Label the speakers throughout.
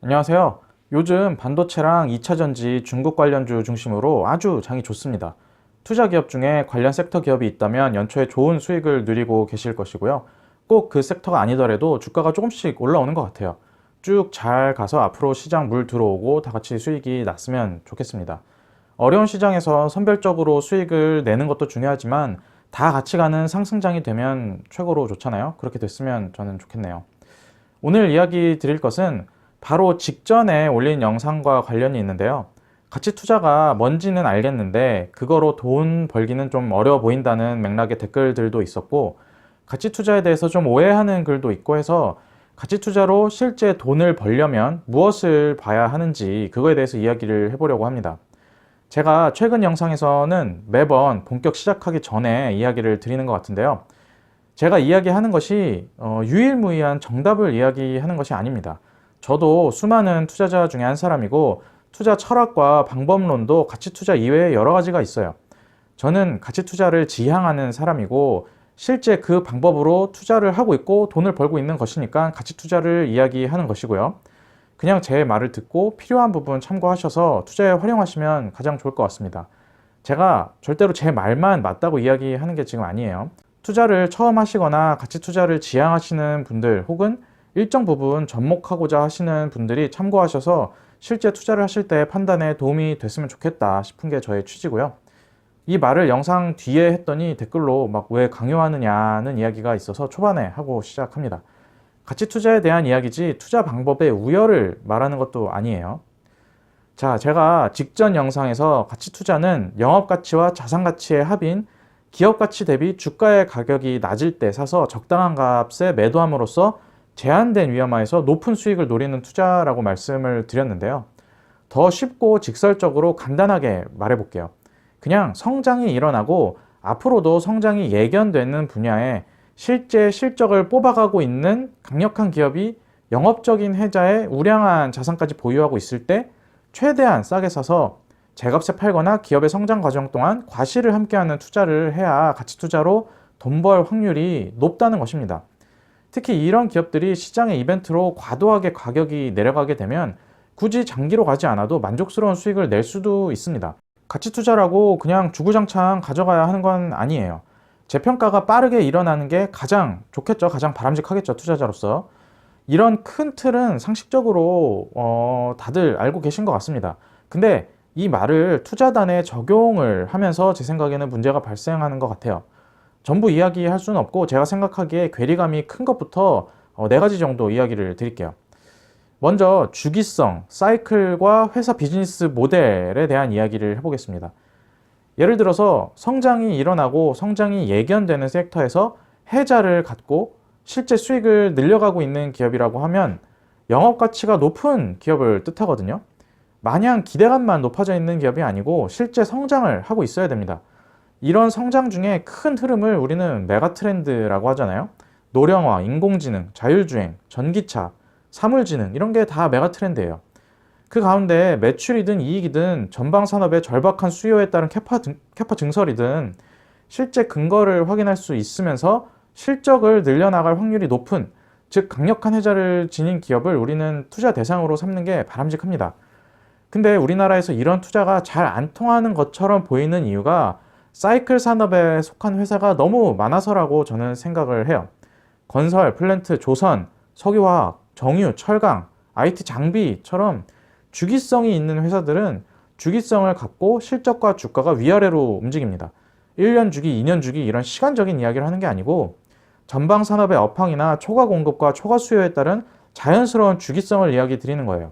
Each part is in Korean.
Speaker 1: 안녕하세요. 요즘 반도체랑 2차전지 중국 관련주 중심으로 아주 장이 좋습니다. 투자 기업 중에 관련 섹터 기업이 있다면 연초에 좋은 수익을 누리고 계실 것이고요. 꼭 그 섹터가 아니더라도 주가가 조금씩 올라오는 것 같아요. 쭉 잘 가서 앞으로 시장 물 들어오고 다 같이 수익이 났으면 좋겠습니다. 어려운 시장에서 선별적으로 수익을 내는 것도 중요하지만 다 같이 가는 상승장이 되면 최고로 좋잖아요. 그렇게 됐으면 저는 좋겠네요. 오늘 이야기 드릴 것은 바로 직전에 올린 영상과 관련이 있는데요. 가치 투자가 뭔지는 알겠는데 그거로 돈 벌기는 좀 어려워 보인다는 맥락의 댓글들도 있었고, 가치 투자에 대해서 좀 오해하는 글도 있고 해서 가치 투자로 실제 돈을 벌려면 무엇을 봐야 하는지 그거에 대해서 이야기를 해보려고 합니다. 제가 최근 영상에서는 매번 본격 시작하기 전에 이야기를 드리는 것 같은데요. 제가 이야기하는 것이 유일무이한 정답을 이야기하는 것이 아닙니다. 저도 수많은 투자자 중에 한 사람이고, 투자 철학과 방법론도 가치 투자 이외에 여러 가지가 있어요. 저는 가치 투자를 지향하는 사람이고 실제 그 방법으로 투자를 하고 있고 돈을 벌고 있는 것이니까 가치 투자를 이야기하는 것이고요. 그냥 제 말을 듣고 필요한 부분 참고하셔서 투자에 활용하시면 가장 좋을 것 같습니다. 제가 절대로 제 말만 맞다고 이야기하는 게 지금 아니에요. 투자를 처음 하시거나 가치 투자를 지향하시는 분들, 혹은 일정 부분 접목하고자 하시는 분들이 참고하셔서 실제 투자를 하실 때 판단에 도움이 됐으면 좋겠다 싶은 게 저의 취지고요. 이 말을 영상 뒤에 했더니 댓글로 막 왜 강요하느냐는 이야기가 있어서 초반에 하고 시작합니다. 가치 투자에 대한 이야기지 투자 방법의 우열을 말하는 것도 아니에요. 자, 제가 직전 영상에서 가치 투자는 영업 가치와 자산 가치의 합인, 기업 가치 대비 주가의 가격이 낮을 때 사서 적당한 값에 매도함으로써 제한된 위험하에서 높은 수익을 노리는 투자라고 말씀을 드렸는데요. 더 쉽고 직설적으로 간단하게 말해볼게요. 그냥 성장이 일어나고 앞으로도 성장이 예견되는 분야에 실제 실적을 뽑아가고 있는 강력한 기업이 영업적인 혜자에 우량한 자산까지 보유하고 있을 때 최대한 싸게 사서 제값에 팔거나 기업의 성장 과정 동안 과실을 함께하는 투자를 해야 가치 투자로 돈 벌 확률이 높다는 것입니다. 특히 이런 기업들이 시장의 이벤트로 과도하게 가격이 내려가게 되면 굳이 장기로 가지 않아도 만족스러운 수익을 낼 수도 있습니다. 가치 투자라고 그냥 주구장창 가져가야 하는 건 아니에요. 재평가가 빠르게 일어나는 게 가장 좋겠죠. 가장 바람직하겠죠, 투자자로서. 이런 큰 틀은 상식적으로 다들 알고 계신 것 같습니다. 근데 이 말을 투자단에 적용을 하면서 제 생각에는 문제가 발생하는 것 같아요. 전부 이야기할 수는 없고 제가 생각하기에 괴리감이 큰 것부터 네 가지 정도 이야기를 드릴게요. 먼저 주기성, 사이클과 회사 비즈니스 모델에 대한 이야기를 해보겠습니다. 예를 들어서 성장이 일어나고 성장이 예견되는 섹터에서 혜자를 갖고 실제 수익을 늘려가고 있는 기업이라고 하면 영업 가치가 높은 기업을 뜻하거든요. 마냥 기대감만 높아져 있는 기업이 아니고 실제 성장을 하고 있어야 됩니다. 이런 성장 중에 큰 흐름을 우리는 메가 트렌드라고 하잖아요. 노령화, 인공지능, 자율주행, 전기차, 사물지능, 이런 게 다 메가 트렌드예요. 그 가운데 매출이든 이익이든 전방 산업의 절박한 수요에 따른 캐파 증설이든 실제 근거를 확인할 수 있으면서 실적을 늘려나갈 확률이 높은, 즉 강력한 혜자를 지닌 기업을 우리는 투자 대상으로 삼는 게 바람직합니다. 근데 우리나라에서 이런 투자가 잘 안 통하는 것처럼 보이는 이유가 사이클 산업에 속한 회사가 너무 많아서라고 저는 생각을 해요. 건설, 플랜트, 조선, 석유화학, 정유, 철강, IT 장비처럼 주기성이 있는 회사들은 주기성을 갖고 실적과 주가가 위아래로 움직입니다. 1년 주기, 2년 주기, 이런 시간적인 이야기를 하는 게 아니고 전방 산업의 업황이나 초과 공급과 초과 수요에 따른 자연스러운 주기성을 이야기 드리는 거예요.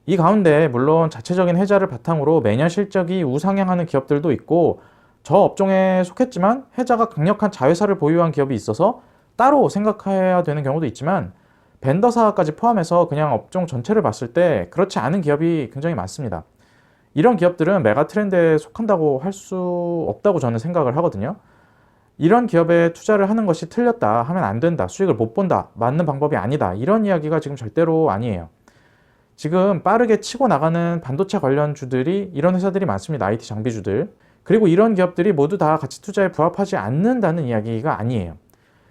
Speaker 1: 이 가운데 물론 자체적인 혜자를 바탕으로 매년 실적이 우상향하는 기업들도 있고, 저 업종에 속했지만 혜자가 강력한 자회사를 보유한 기업이 있어서 따로 생각해야 되는 경우도 있지만, 벤더사까지 포함해서 그냥 업종 전체를 봤을 때 그렇지 않은 기업이 굉장히 많습니다. 이런 기업들은 메가 트렌드에 속한다고 할 수 없다고 저는 생각을 하거든요. 이런 기업에 투자를 하는 것이 틀렸다, 하면 안 된다, 수익을 못 본다, 맞는 방법이 아니다, 이런 이야기가 지금 절대로 아니에요. 지금 빠르게 치고 나가는 반도체 관련주들이 이런 회사들이 많습니다. IT 장비주들. 그리고 이런 기업들이 모두 다 가치 투자에 부합하지 않는다는 이야기가 아니에요.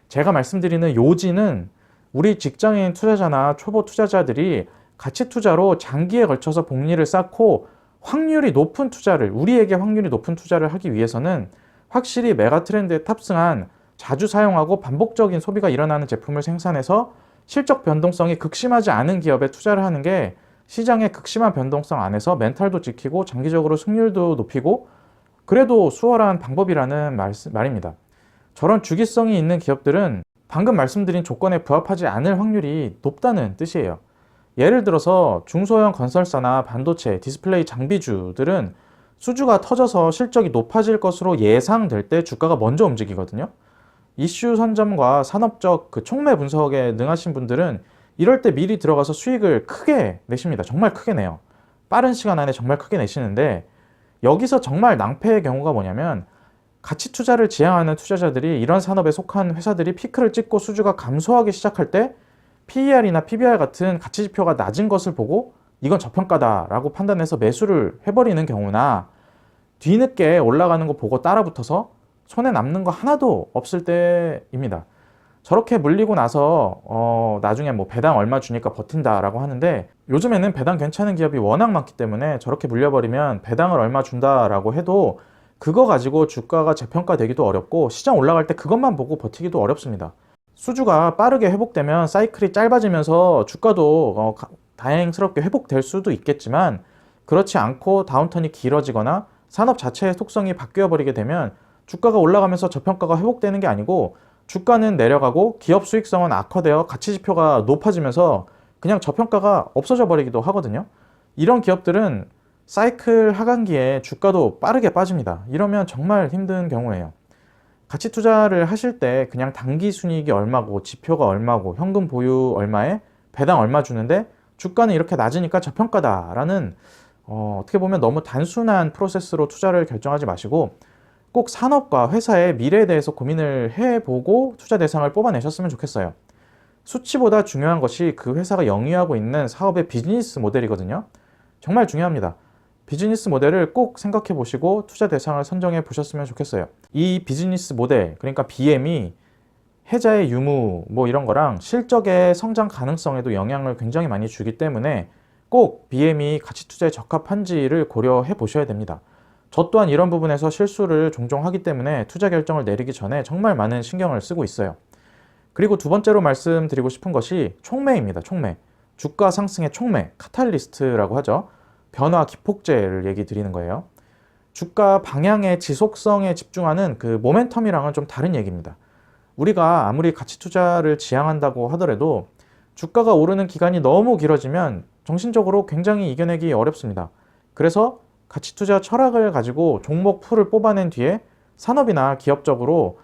Speaker 1: 제가 말씀드리는 요지는 우리 직장인 투자자나 초보 투자자들이 가치 투자로 장기에 걸쳐서 복리를 쌓고 확률이 높은 투자를, 우리에게 확률이 높은 투자를 하기 위해서는 확실히 메가 트렌드에 탑승한 자주 사용하고 반복적인 소비가 일어나는 제품을 생산해서 실적 변동성이 극심하지 않은 기업에 투자를 하는 게 시장의 극심한 변동성 안에서 멘탈도 지키고 장기적으로 승률도 높이고 그래도 수월한 방법이라는 말입니다. 저런 주기성이 있는 기업들은 방금 말씀드린 조건에 부합하지 않을 확률이 높다는 뜻이에요. 예를 들어서 중소형 건설사나 반도체, 디스플레이 장비주들은 수주가 터져서 실적이 높아질 것으로 예상될 때 주가가 먼저 움직이거든요. 이슈 선점과 산업적 총매 분석에 능하신 분들은 이럴 때 미리 들어가서 수익을 크게 내십니다. 정말 크게 내요. 빠른 시간 안에 정말 크게 내시는데 여기서 정말 낭패의 경우가 뭐냐면 가치 투자를 지향하는 투자자들이 이런 산업에 속한 회사들이 피크를 찍고 수주가 감소하기 시작할 때 PER이나 PBR 같은 가치 지표가 낮은 것을 보고 이건 저평가다라고 판단해서 매수를 해버리는 경우나 뒤늦게 올라가는 거 보고 따라붙어서 손에 남는 거 하나도 없을 때입니다. 저렇게 물리고 나서 나중에 뭐 배당 얼마 주니까 버틴다라고 하는데 요즘에는 배당 괜찮은 기업이 워낙 많기 때문에 저렇게 물려버리면 배당을 얼마 준다라고 해도 그거 가지고 주가가 재평가되기도 어렵고 시장 올라갈 때 그것만 보고 버티기도 어렵습니다. 수주가 빠르게 회복되면 사이클이 짧아지면서 주가도 다행스럽게 회복될 수도 있겠지만 그렇지 않고 다운턴이 길어지거나 산업 자체의 속성이 바뀌어 버리게 되면 주가가 올라가면서 저평가가 회복되는 게 아니고 주가는 내려가고 기업 수익성은 악화되어 가치 지표가 높아지면서 그냥 저평가가 없어져 버리기도 하거든요. 이런 기업들은 사이클 하강기에 주가도 빠르게 빠집니다. 이러면 정말 힘든 경우예요. 가치 투자를 하실 때 그냥 단기 순이익이 얼마고 지표가 얼마고 현금 보유 얼마에 배당 얼마 주는데 주가는 이렇게 낮으니까 저평가다라는 어떻게 보면 너무 단순한 프로세스로 투자를 결정하지 마시고 꼭 산업과 회사의 미래에 대해서 고민을 해보고 투자 대상을 뽑아내셨으면 좋겠어요. 수치보다 중요한 것이 그 회사가 영위하고 있는 사업의 비즈니스 모델이거든요. 정말 중요합니다. 비즈니스 모델을 꼭 생각해 보시고 투자 대상을 선정해 보셨으면 좋겠어요. 이 비즈니스 모델, 그러니까 BM이 해자의 유무 뭐 이런 거랑 실적의 성장 가능성에도 영향을 굉장히 많이 주기 때문에 꼭 BM이 가치 투자에 적합한지를 고려해 보셔야 됩니다. 저 또한 이런 부분에서 실수를 종종 하기 때문에 투자 결정을 내리기 전에 정말 많은 신경을 쓰고 있어요. 그리고 두 번째로 말씀드리고 싶은 것이 촉매입니다. 촉매. 주가 상승의 촉매, 카탈리스트라고 하죠. 변화 기폭제를 얘기 드리는 거예요. 주가 방향의 지속성에 집중하는 그 모멘텀이랑은 좀 다른 얘기입니다. 우리가 아무리 가치 투자를 지향한다고 하더라도 주가가 오르는 기간이 너무 길어지면 정신적으로 굉장히 이겨내기 어렵습니다. 그래서 가치 투자 철학을 가지고 종목 풀을 뽑아낸 뒤에 산업이나 기업적으로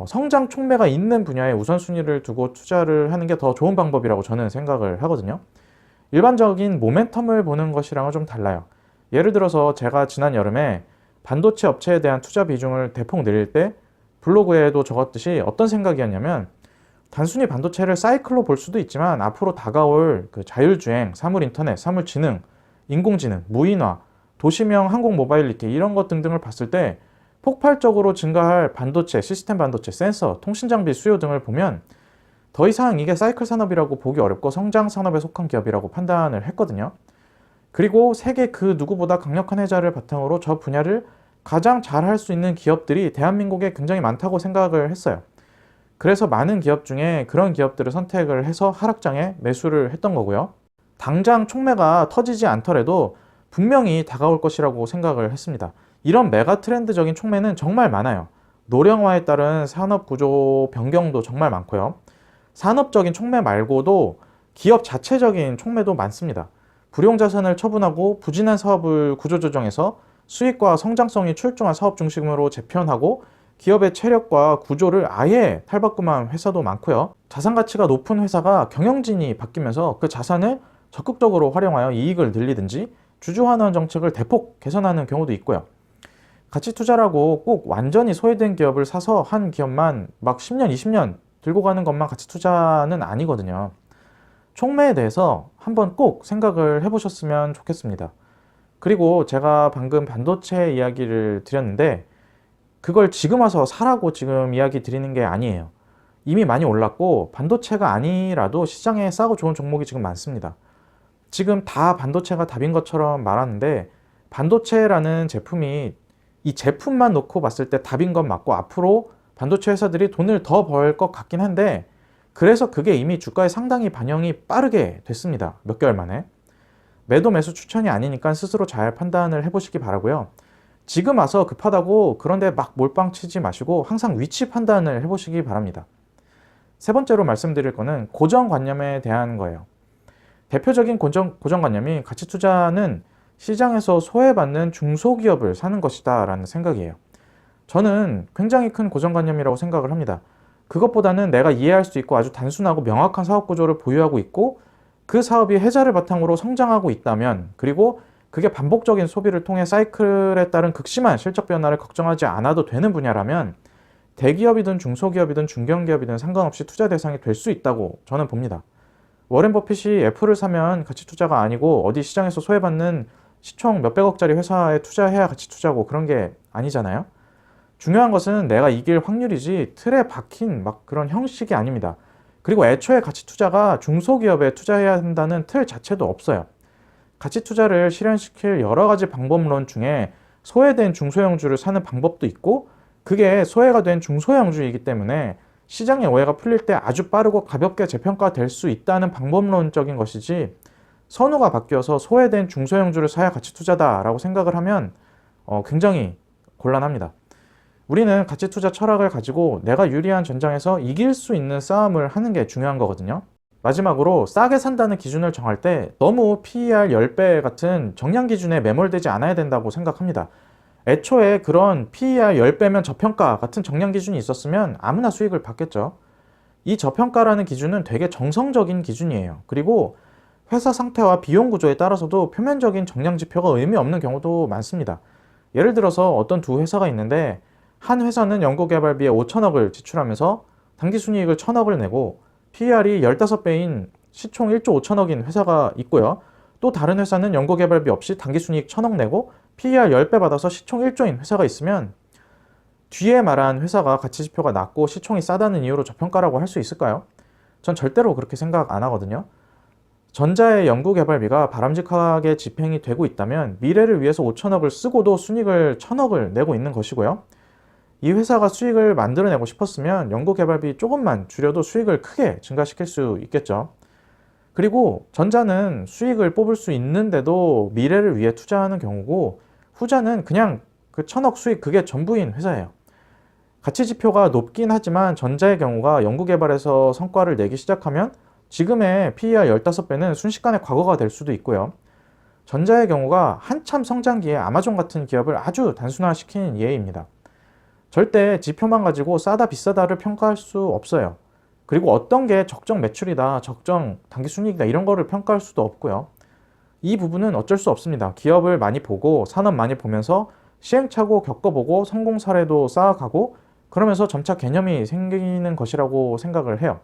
Speaker 1: 성장 촉매가 있는 분야에 우선순위를 두고 투자를 하는 게 더 좋은 방법이라고 저는 생각을 하거든요. 일반적인 모멘텀을 보는 것이랑은 좀 달라요. 예를 들어서 제가 지난 여름에 반도체 업체에 대한 투자 비중을 대폭 늘릴 때 블로그에도 적었듯이 어떤 생각이었냐면 단순히 반도체를 사이클로 볼 수도 있지만 앞으로 다가올 그 자율주행, 사물인터넷, 사물지능, 인공지능, 무인화, 도시명 항공 모바일리티 이런 것 등등을 봤을 때 폭발적으로 증가할 반도체, 시스템 반도체, 센서, 통신장비 수요 등을 보면 더 이상 이게 사이클 산업이라고 보기 어렵고 성장 산업에 속한 기업이라고 판단을 했거든요. 그리고 세계 그 누구보다 강력한 해자를 바탕으로 저 분야를 가장 잘 할 수 있는 기업들이 대한민국에 굉장히 많다고 생각을 했어요. 그래서 많은 기업 중에 그런 기업들을 선택을 해서 하락장에 매수를 했던 거고요. 당장 촉매가 터지지 않더라도 분명히 다가올 것이라고 생각을 했습니다. 이런 메가 트렌드적인 촉매는 정말 많아요. 노령화에 따른 산업 구조 변경도 정말 많고요. 산업적인 촉매 말고도 기업 자체적인 촉매도 많습니다. 불용자산을 처분하고 부진한 사업을 구조조정해서 수익과 성장성이 출중한 사업 중심으로 재편하고 기업의 체력과 구조를 아예 탈바꿈한 회사도 많고요. 자산 가치가 높은 회사가 경영진이 바뀌면서 그 자산을 적극적으로 활용하여 이익을 늘리든지 주주환원 정책을 대폭 개선하는 경우도 있고요. 가치 투자라고 꼭 완전히 소외된 기업을 사서 한 기업만 막 10년, 20년 들고 가는 것만 가치 투자는 아니거든요. 촉매에 대해서 한번 꼭 생각을 해보셨으면 좋겠습니다. 그리고 제가 방금 반도체 이야기를 드렸는데 그걸 지금 와서 사라고 지금 이야기 드리는 게 아니에요. 이미 많이 올랐고 반도체가 아니라도 시장에 싸고 좋은 종목이 지금 많습니다. 지금 다 반도체가 답인 것처럼 말하는데 반도체라는 제품이 이 제품만 놓고 봤을 때 답인 건 맞고 앞으로 반도체 회사들이 돈을 더 벌 것 같긴 한데 그래서 그게 이미 주가에 상당히 반영이 빠르게 됐습니다. 몇 개월 만에. 매도 매수 추천이 아니니까 스스로 잘 판단을 해보시기 바라고요. 지금 와서 급하다고 그런데 막 몰빵 치지 마시고 항상 위치 판단을 해보시기 바랍니다. 세 번째로 말씀드릴 거는 고정관념에 대한 거예요. 대표적인 고정관념이 가치 투자는 시장에서 소외받는 중소기업을 사는 것이다 라는 생각이에요. 저는 굉장히 큰 고정관념이라고 생각을 합니다. 그것보다는 내가 이해할 수 있고 아주 단순하고 명확한 사업 구조를 보유하고 있고 그 사업이 혜자를 바탕으로 성장하고 있다면, 그리고 그게 반복적인 소비를 통해 사이클에 따른 극심한 실적 변화를 걱정하지 않아도 되는 분야라면 대기업이든 중소기업이든 중견기업이든 상관없이 투자 대상이 될 수 있다고 저는 봅니다. 워렌 버핏이 애플을 사면 가치 투자가 아니고 어디 시장에서 소외받는 시총 몇백억짜리 회사에 투자해야 가치 투자고 그런 게 아니잖아요. 중요한 것은 내가 이길 확률이지 틀에 박힌 막 그런 형식이 아닙니다. 그리고 애초에 가치 투자가 중소기업에 투자해야 한다는 틀 자체도 없어요. 가치 투자를 실현시킬 여러 가지 방법론 중에 소외된 중소형주를 사는 방법도 있고 그게 소외가 된 중소형주이기 때문에 시장의 오해가 풀릴 때 아주 빠르고 가볍게 재평가될 수 있다는 방법론적인 것이지 선호가 바뀌어서 소외된 중소형주를 사야 가치 투자다라고 생각을 하면 굉장히 곤란합니다. 우리는 가치 투자 철학을 가지고 내가 유리한 전장에서 이길 수 있는 싸움을 하는 게 중요한 거거든요. 마지막으로 싸게 산다는 기준을 정할 때 너무 PER 10배 같은 정량 기준에 매몰되지 않아야 된다고 생각합니다. 애초에 그런 PER 10배면 저평가 같은 정량 기준이 있었으면 아무나 수익을 받겠죠. 이 저평가라는 기준은 되게 정성적인 기준이에요. 그리고 회사 상태와 비용 구조에 따라서도 표면적인 정량 지표가 의미 없는 경우도 많습니다. 예를 들어서 어떤 두 회사가 있는데 한 회사는 연구개발비에 5천억을 지출하면서 당기순이익을 1천억을 내고 PER이 15배인 시총 1조 5천억인 회사가 있고요. 또 다른 회사는 연구개발비 없이 당기순이익 1천억 내고 PER 10배 받아서 시총 1조인 회사가 있으면 뒤에 말한 회사가 가치지표가 낮고 시총이 싸다는 이유로 저평가라고 할 수 있을까요? 전 절대로 그렇게 생각 안 하거든요. 전자의 연구개발비가 바람직하게 집행이 되고 있다면 미래를 위해서 5천억을 쓰고도 순이익을 1천억을 내고 있는 것이고요. 이 회사가 수익을 만들어내고 싶었으면 연구개발비 조금만 줄여도 수익을 크게 증가시킬 수 있겠죠. 그리고 전자는 수익을 뽑을 수 있는데도 미래를 위해 투자하는 경우고 후자는 그냥 그 1천억 수익 그게 전부인 회사예요. 가치지표가 높긴 하지만 전자의 경우가 연구개발에서 성과를 내기 시작하면 지금의 PER 15배는 순식간에 과거가 될 수도 있고요. 전자의 경우가 한참 성장기에 아마존 같은 기업을 아주 단순화시킨 예입니다. 절대 지표만 가지고 싸다 비싸다를 평가할 수 없어요. 그리고 어떤 게 적정 매출이다, 적정 당기순이익이다 이런 거를 평가할 수도 없고요. 이 부분은 어쩔 수 없습니다. 기업을 많이 보고 산업 많이 보면서 시행착오 겪어보고 성공 사례도 쌓아가고 그러면서 점차 개념이 생기는 것이라고 생각을 해요.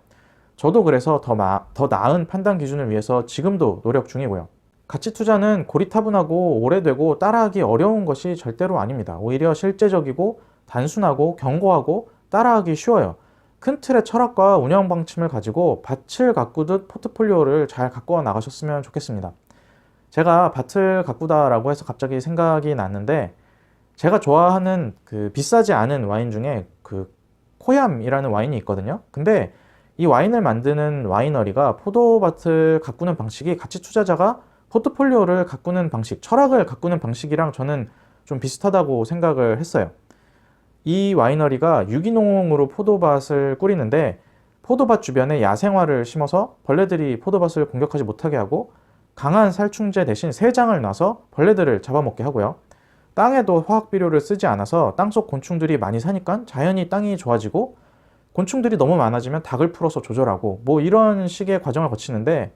Speaker 1: 저도 그래서 더 나은 판단 기준을 위해서 지금도 노력 중이고요. 가치 투자는 고리타분하고 오래되고 따라하기 어려운 것이 절대로 아닙니다. 오히려 실제적이고 단순하고 견고하고 따라하기 쉬워요. 큰 틀의 철학과 운영 방침을 가지고 밭을 가꾸듯 포트폴리오를 잘 가꾸어 나가셨으면 좋겠습니다. 제가 밭을 가꾸다라고 해서 갑자기 생각이 났는데 제가 좋아하는 그 비싸지 않은 와인 중에 그 코얌이라는 와인이 있거든요. 근데 이 와인을 만드는 와이너리가 포도밭을 가꾸는 방식이 가치 투자자가 포트폴리오를 가꾸는 방식, 철학을 가꾸는 방식이랑 저는 좀 비슷하다고 생각을 했어요. 이 와이너리가 유기농으로 포도밭을 꾸리는데 포도밭 주변에 야생화를 심어서 벌레들이 포도밭을 공격하지 못하게 하고 강한 살충제 대신 세장을 놔서 벌레들을 잡아먹게 하고요. 땅에도 화학비료를 쓰지 않아서 땅속 곤충들이 많이 사니까 자연히 땅이 좋아지고 곤충들이 너무 많아지면 닭을 풀어서 조절하고 뭐 이런 식의 과정을 거치는데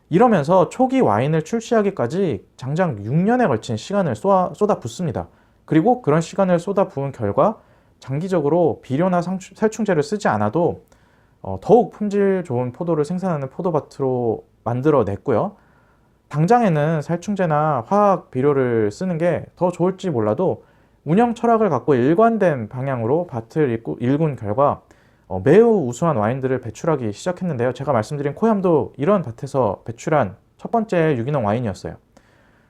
Speaker 1: 이러면서 초기 와인을 출시하기까지 장장 6년에 걸친 시간을 쏟아붓습니다. 그리고 그런 시간을 쏟아부은 결과 장기적으로 비료나 살충제를 쓰지 않아도 더욱 품질 좋은 포도를 생산하는 포도밭으로 만들어냈고요. 당장에는 살충제나 화학 비료를 쓰는 게 더 좋을지 몰라도 운영 철학을 갖고 일관된 방향으로 밭을 일군 결과 매우 우수한 와인들을 배출하기 시작했는데요. 제가 말씀드린 코얌도 이런 밭에서 배출한 첫 번째 유기농 와인이었어요.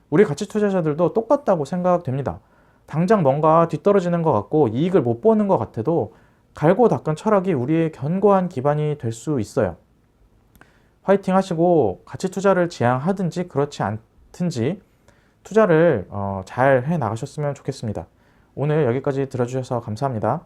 Speaker 1: 우리 가치 투자자들도 똑같다고 생각됩니다. 당장 뭔가 뒤떨어지는 것 같고 이익을 못 보는 것 같아도 갈고 닦은 철학이 우리의 견고한 기반이 될 수 있어요. 화이팅 하시고 가치 투자를 지향하든지 그렇지 않든지 투자를 잘 해 나가셨으면 좋겠습니다. 오늘 여기까지 들어주셔서 감사합니다.